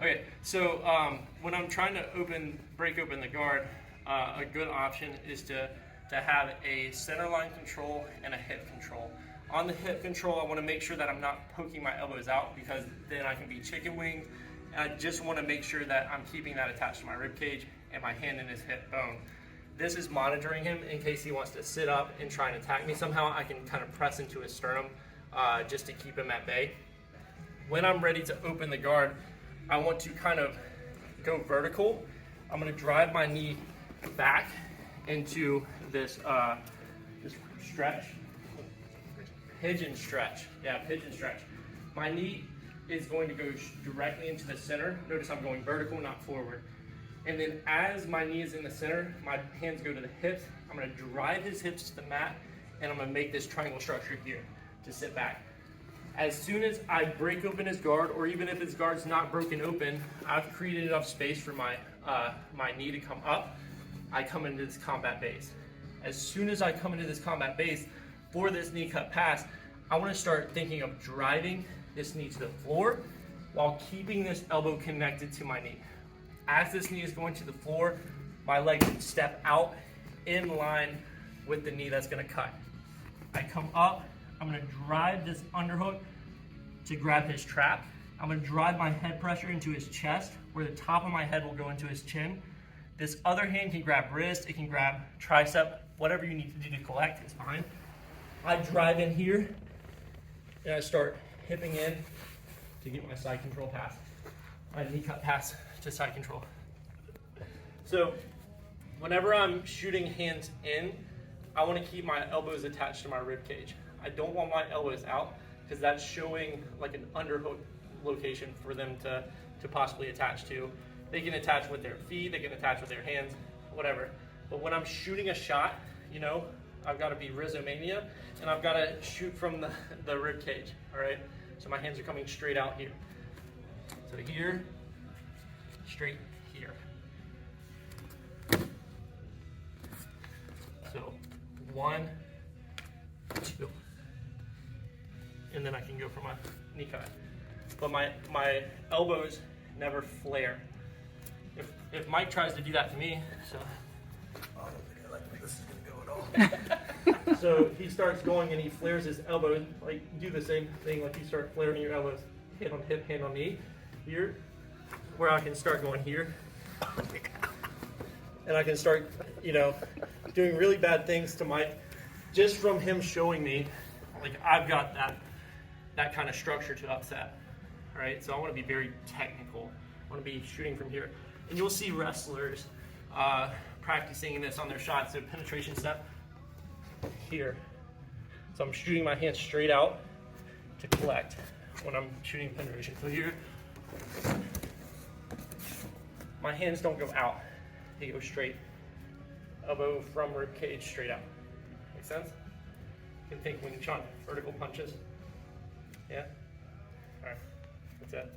Okay, so when I'm trying to break open the guard, a good option is to have a center line control and a hip control. On the hip control, I want to make sure that I'm not poking my elbows out, because then I can be chicken winged. And I just want to make sure that I'm keeping that attached to my rib cage and my hand in his hip bone. This is monitoring him in case he wants to sit up and try and attack me somehow. I can kind of press into his sternum just to keep him at bay. When I'm ready to open the guard, I want to kind of go vertical. I'm going to drive my knee back into this stretch, pigeon stretch. Yeah, pigeon stretch. My knee is going to go directly into the center. Notice I'm going vertical, not forward. And then as my knee is in the center, my hands go to the hips. I'm going to drive his hips to the mat, and I'm going to make this triangle structure here to sit back. As soon as I break open his guard, or even if his guard's not broken open, I've created enough space for my knee to come up. I come into this combat base. As soon as I come into this combat base for this knee cut pass, I want to start thinking of driving this knee to the floor while keeping this elbow connected to my knee. As this knee is going to the floor, my leg should step out in line with the knee that's going to cut. I come up, I'm going to drive this underhook to grab his trap. I'm going to drive my head pressure into his chest, where the top of my head will go into his chin. This other hand can grab wrist, it can grab tricep, whatever you need to do to collect is fine. I drive in here, and I start hipping in to get my side control pass, my knee cut pass to side control. So whenever I'm shooting hands in, I want to keep my elbows attached to my rib cage. I don't want my elbows out, because that's showing like an underhook location for them to possibly attach to. They can attach with their feet, they can attach with their hands, whatever. But when I'm shooting a shot, you know, I've got to be Rizomania, and I've got to shoot from the rib cage, all right? So my hands are coming straight out here. So here, straight here. So 1, 2. And then I can go for my knee cut. But my elbows never flare. If Mike tries to do that to me, so. I don't think I like where this is gonna go at all. So he starts going and he flares his elbows, like do the same thing, like you start flaring your elbows, hand on hip, hand on knee, here, where I can start going here. And I can start, you know, doing really bad things to Mike, just from him showing me, like I've got that kind of structure to upset, all right? So I want to be very technical. I want to be shooting from here. And you'll see wrestlers practicing this on their shots. So penetration step here. So I'm shooting my hand straight out to collect when I'm shooting penetration. So here, my hands don't go out. They go straight. Elbow from rib cage straight out. Make sense? You can think Wing Chun, vertical punches. Yeah? All right, that's it.